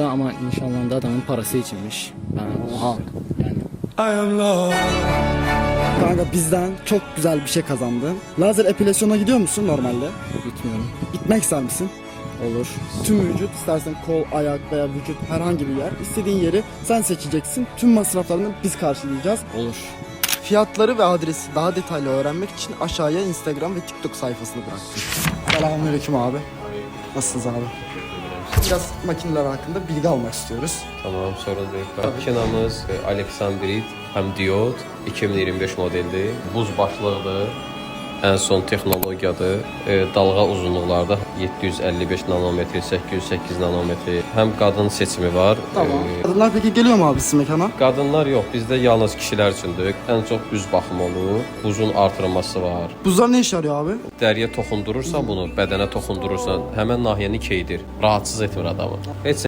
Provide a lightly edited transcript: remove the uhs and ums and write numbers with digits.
Ama inşallah adamın parası içinmiş. Ben oha yani. Kanka bizden çok güzel bir şey kazandın. Lazer epilasyona gidiyor musun normalde? Gitmiyorum. Gitmek ister misin? Olur. Tüm vücut, istersen kol, ayak veya vücut herhangi bir yer. İstediğin yeri sen seçeceksin. Tüm masraflarını biz karşılayacağız. Olur. Fiyatları ve adresi daha detaylı öğrenmek için aşağıya Instagram ve TikTok sayfasını bıraktım. Selamünaleyküm abi. Nasılsınız abi? Biraz makineler hakkında bilgi almak istiyoruz. Tamam, sorun değil. Makinamız Aleksandrit həm diod 2025 modeldir. Buz başlıqdır. Ən son texnologiyadır. Dalğa uzunluqlarda 755 nanometr, 808 nanometr. Həm qadın seçimi var. Tamam. Kadınlar peki geliyor mu abi sizin mekana? Qadınlar yox, bizdə yalnız kişilər üçündür. Ən çox üz baxımı olur, buzun artırılması var. Buzlar ne işe yarıyor abi? Dəriyə toxundurursan bunu, bədənə toxundurursan, həmən nahiyəni keydir. Rahatsız etmir adamı. Heç